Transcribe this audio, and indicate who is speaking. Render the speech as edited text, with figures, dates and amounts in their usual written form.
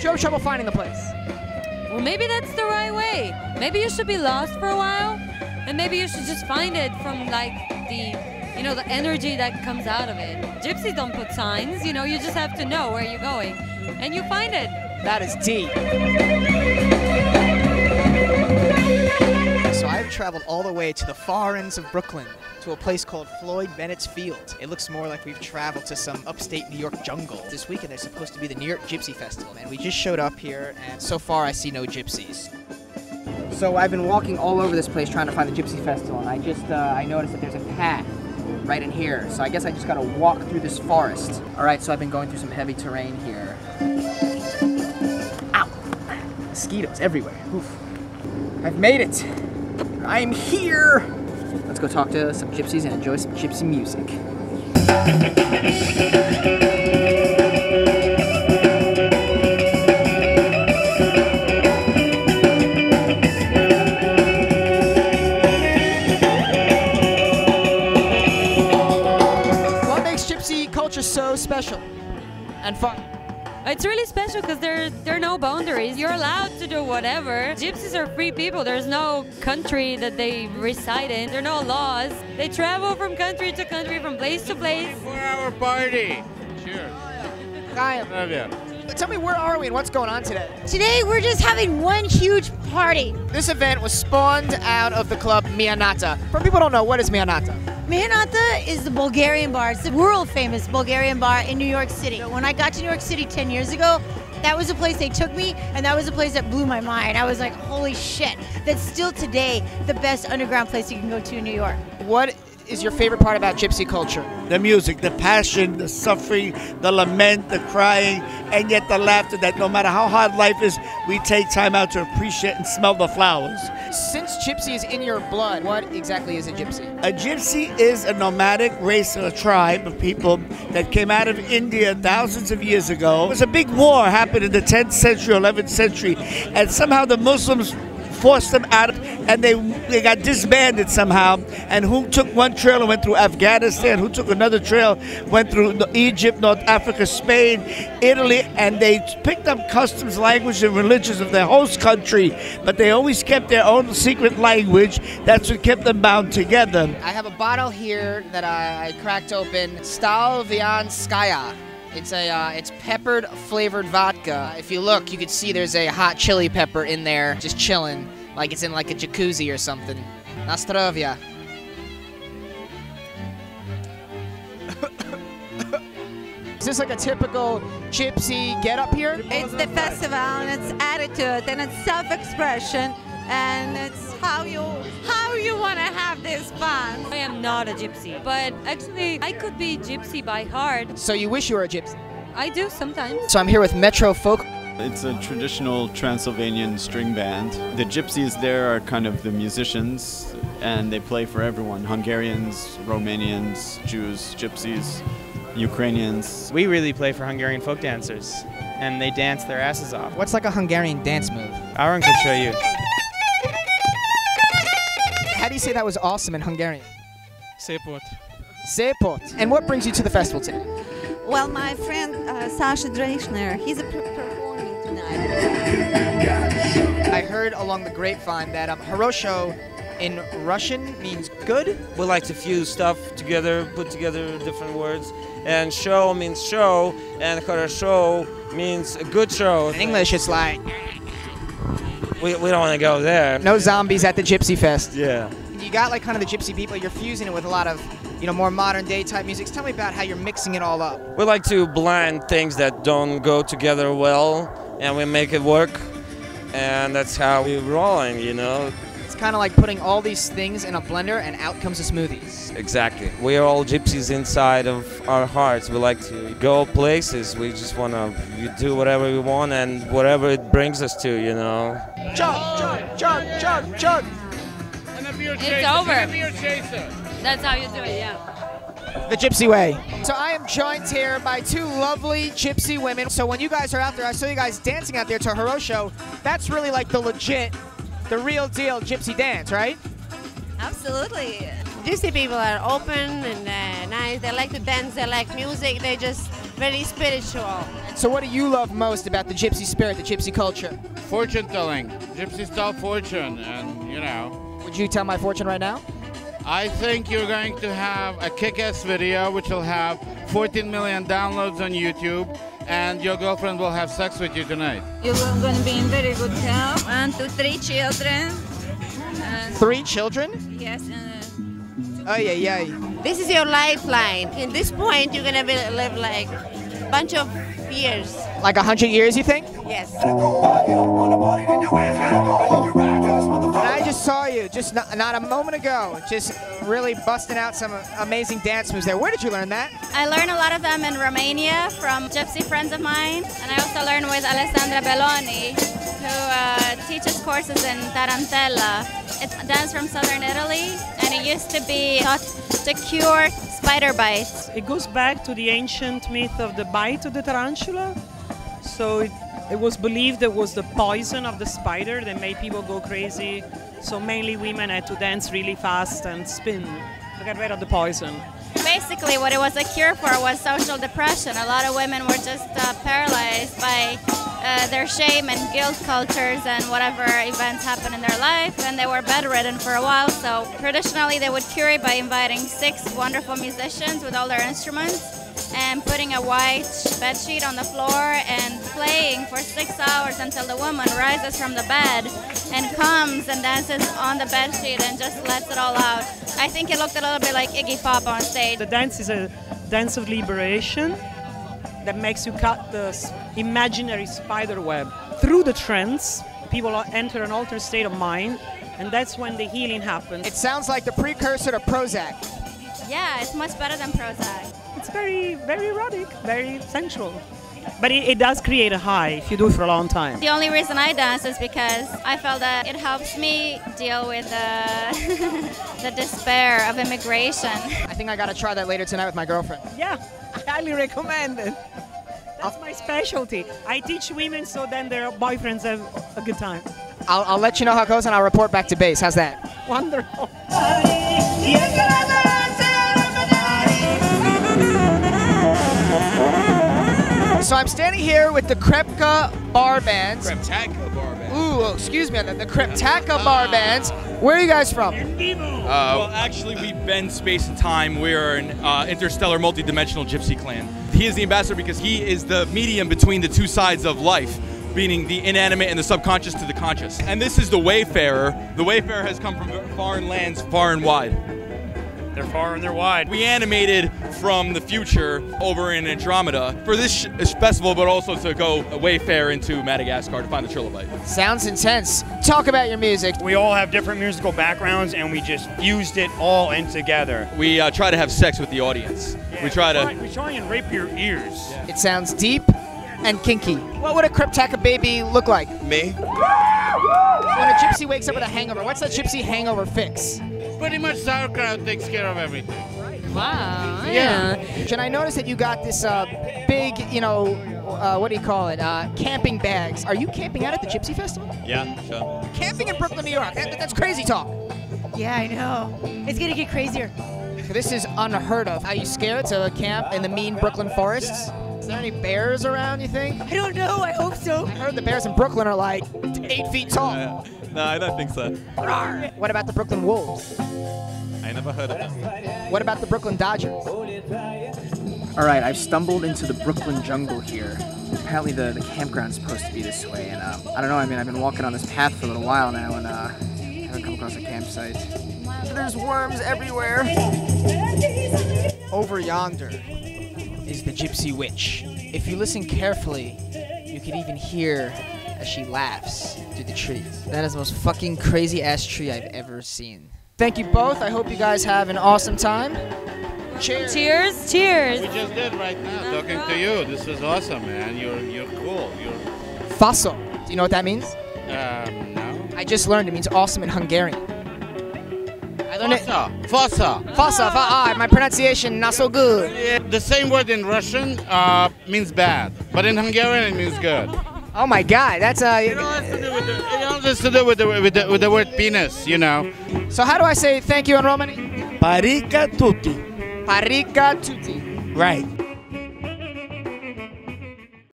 Speaker 1: you have trouble finding the place?
Speaker 2: Well, maybe that's the right way. Maybe you should be lost for a while, and maybe you should just find it from like the energy that comes out of it. Gypsies don't put signs, you just have to know where you're going, and you find it.
Speaker 1: That is deep. So I've traveled all the way to the far ends of Brooklyn, to a place called Floyd Bennett's Field. It looks more like we've traveled to some upstate New York jungle. This weekend there's supposed to be the New York Gypsy Festival, and we just showed up here, and so far I see no gypsies. So I've been walking all over this place trying to find the Gypsy Festival, and I noticed that there's a path right in here, so I guess I just gotta walk through this forest. Alright, so I've been going through some heavy terrain here. Ow! Mosquitoes everywhere. Oof. I've made it! I'm here! Let's go talk to some gypsies and enjoy some gypsy music. What makes gypsy culture so special and fun?
Speaker 2: It's really special because there are no boundaries. You're allowed to do whatever. Gypsies are free people. There's no country that they reside in. There are no laws. They travel from country to country, from place to place.
Speaker 3: For our party. Cheers.
Speaker 1: Tell me, where are we and what's going on today?
Speaker 4: Today we're just having one huge party.
Speaker 1: This event was spawned out of the club Mehanata. For people who don't know, what is Mehanata?
Speaker 4: Mehanata is the Bulgarian bar. It's the world famous Bulgarian bar in New York City. When I got to New York City 10 years ago, that was the place they took me, and that was the place that blew my mind. I was like, holy shit. That's still today the best underground place you can go to in New York.
Speaker 1: What is your favorite part about gypsy culture?
Speaker 5: The music, the passion, the suffering, the lament, the crying, and yet the laughter that no matter how hard life is, we take time out to appreciate and smell the flowers.
Speaker 1: Since gypsy is in your blood, what exactly is a gypsy?
Speaker 5: A gypsy is a nomadic race or a tribe of people that came out of India thousands of years ago. There was a big war happened in the 10th century, 11th century, and somehow the Muslims forced them out, and they got disbanded somehow. And who took one trail and went through Afghanistan, who took another trail, went through Egypt, North Africa, Spain, Italy, and they picked up customs, language, and religions of their host country, but they always kept their own secret language. That's what kept them bound together.
Speaker 1: I have a bottle here that I cracked open, Slavianskaya. It's peppered flavored vodka. If you look, you can see there's a hot chili pepper in there, just chilling, like it's in like a jacuzzi or something. Nastrovia. Is this like a typical gypsy get up here?
Speaker 6: It's the festival, and it's attitude, and it's self-expression, and it's how you want to have this fun.
Speaker 2: I am not a gypsy, but actually I could be gypsy by heart.
Speaker 1: So you wish you were a gypsy?
Speaker 2: I do sometimes.
Speaker 1: So I'm here with Metro Folk.
Speaker 7: It's a traditional Transylvanian string band. The gypsies there are kind of the musicians, and they play for everyone. Hungarians, Romanians, Jews, gypsies, Ukrainians.
Speaker 8: We really play for Hungarian folk dancers, and they dance their asses off.
Speaker 1: What's like a Hungarian dance move?
Speaker 8: Aaron could show you.
Speaker 1: How do you say that was awesome in Hungarian?
Speaker 8: Szépot.
Speaker 1: Szépot. And what brings you to the festival today?
Speaker 6: Well, my friend Sasha Dreschner, he's performing tonight.
Speaker 1: I heard along the grapevine that Horosho in Russian means good.
Speaker 9: We like to fuse stuff together, put together different words. And show means show, and хорошо means a good show.
Speaker 1: In English, it's like...
Speaker 9: We don't want to go there.
Speaker 1: No zombies at the Gypsy Fest.
Speaker 9: Yeah.
Speaker 1: You got like kind of the gypsy people, you're fusing it with a lot of, more modern day type music. Tell me about how you're mixing it all up.
Speaker 9: We like to blend things that don't go together well, and we make it work. And that's how we're rolling,
Speaker 1: It's kind of like putting all these things in a blender and out comes a smoothie.
Speaker 9: Exactly. We are all gypsies inside of our hearts. We like to go places. We just want to do whatever we want and whatever it brings us to,
Speaker 1: Chug, chug, chug, chug, chug.
Speaker 3: And a beer
Speaker 2: It's
Speaker 3: chaser.
Speaker 2: over.
Speaker 3: And a beer chaser.
Speaker 2: That's how you do it, yeah.
Speaker 1: The gypsy way. So I am joined here by two lovely gypsy women. So when you guys are out there, I saw you guys dancing out there to Horosho. That's really like the legit, the real deal gypsy dance, right?
Speaker 6: Absolutely. Gypsy people are open and nice. They like to dance. They like music. They're just very spiritual.
Speaker 1: So what do you love most about the gypsy spirit, the gypsy culture?
Speaker 3: Fortune telling. Gypsies tell fortune, and you know.
Speaker 1: Would you tell my fortune right now?
Speaker 3: I think you're going to have a kick-ass video which will have 14 million downloads on YouTube, and your girlfriend will have sex with you tonight.
Speaker 6: You're going to be in very good health. 1 to 3 children.
Speaker 1: 3 children?
Speaker 6: Yes.
Speaker 1: Ay, ay, ay.
Speaker 10: This is your lifeline. In this point, you're gonna live like a bunch of years.
Speaker 1: Like 100 years, you think?
Speaker 10: Yes.
Speaker 1: And I just saw you, just not a moment ago, just really busting out some amazing dance moves there. Where did you learn that?
Speaker 11: I learned a lot of them in Romania from gypsy friends of mine, and I also learned with Alessandra Belloni, who teaches courses in Tarantella. It's a dance from southern Italy, and it used to be thought to cure spider bites.
Speaker 12: It goes back to the ancient myth of the bite of the tarantula. So it was believed it was the poison of the spider that made people go crazy. So mainly women had to dance really fast and spin to get rid of the poison.
Speaker 11: Basically, what it was a cure for was social depression. A lot of women were just paralyzed by their shame and guilt cultures and whatever events happened in their life, and they were bedridden for a while. So traditionally, they would cure it by inviting 6 wonderful musicians with all their instruments and putting a white bedsheet on the floor and playing for 6 hours until the woman rises from the bed and comes and dances on the bedsheet and just lets it all out. I think it looked a little bit like Iggy Pop on stage.
Speaker 12: The dance is a dance of liberation that makes you cut the imaginary spider web. Through the trance, people enter an altered state of mind, and that's when the healing happens.
Speaker 1: It sounds like the precursor to Prozac.
Speaker 11: Yeah, it's much better than Prozac.
Speaker 12: It's very, very erotic, very sensual. But it does create a high if you do it for a long time.
Speaker 11: The only reason I dance is because I felt that it helps me deal with the despair of immigration.
Speaker 1: I think I gotta try that later tonight with my girlfriend.
Speaker 12: Yeah, I highly recommend it. That's my specialty. I teach women so then their boyfriends have a good time.
Speaker 1: I'll let you know how it goes and I'll report back to base. How's that?
Speaker 12: Wonderful.
Speaker 1: So I'm standing here with the Krepka Bar Bands.
Speaker 3: Kreptaka Bar Band.
Speaker 1: Ooh, excuse me, the Kreptaka Bar Bands. Where are you guys from?
Speaker 13: Well, actually, we bend space and time. We're an interstellar, multi-dimensional gypsy clan. He is the ambassador because he is the medium between the two sides of life, meaning the inanimate and the subconscious to the conscious. And this is the Wayfarer. The Wayfarer has come from foreign lands, far and wide.
Speaker 14: They're far and they're wide.
Speaker 13: We animated from the future over in Andromeda for this festival, but also to go Wayfare into Madagascar to find the trilobite.
Speaker 1: Sounds intense. Talk about your music.
Speaker 14: We all have different musical backgrounds, and we just fused it all in together.
Speaker 13: We try to have sex with the audience.
Speaker 14: Yeah,
Speaker 13: we try
Speaker 14: and rape your ears.
Speaker 13: Yeah.
Speaker 1: It sounds deep and kinky. What would a Kreptaka baby look like?
Speaker 3: Me?
Speaker 1: When a gypsy wakes up with a hangover, what's that gypsy hangover fix?
Speaker 3: Pretty much sauerkraut takes care of everything.
Speaker 2: Wow.
Speaker 1: Yeah. And I noticed that you got this big, what do you call it? Camping bags. Are you camping out at the Gypsy Festival?
Speaker 13: Yeah, sure.
Speaker 1: Camping in Brooklyn, New York. That's crazy talk.
Speaker 4: Yeah, I know. It's gonna get crazier.
Speaker 1: This is unheard of. Are you scared to camp in the mean Brooklyn forests? Is there any bears around, you think?
Speaker 4: I don't know. I hope so.
Speaker 1: I heard the bears in Brooklyn are like 8 feet tall.
Speaker 13: No, I don't think so.
Speaker 1: What about the Brooklyn Wolves?
Speaker 13: I never heard of them.
Speaker 1: What about the Brooklyn Dodgers? All right, I've stumbled into the Brooklyn jungle here. Apparently the campground's supposed to be this way, and I don't know, I've been walking on this path for a little while now, and I haven't come across a campsite. There's worms everywhere. Over yonder is the Gypsy Witch. If you listen carefully, you could even hear as she laughs through the trees. That is the most fucking crazy ass tree I've ever seen. Thank you both. I hope you guys have an awesome time. Cheers.
Speaker 2: Cheers. Cheers.
Speaker 3: We just did right now, talking to you. This was awesome, man. You're cool.
Speaker 1: Faso. Do you know what that means?
Speaker 3: No.
Speaker 1: I just learned it means awesome in Hungarian. I learned
Speaker 3: Fossa.
Speaker 1: Fossa. My pronunciation not so good.
Speaker 3: Yeah, the same word in Russian means bad, but in Hungarian it means good.
Speaker 1: Oh my God, that's
Speaker 3: It all has to do with the word penis, you know.
Speaker 1: So how do I say thank you in Romani?
Speaker 5: Parica tutti.
Speaker 1: Parica tutti.
Speaker 5: Right.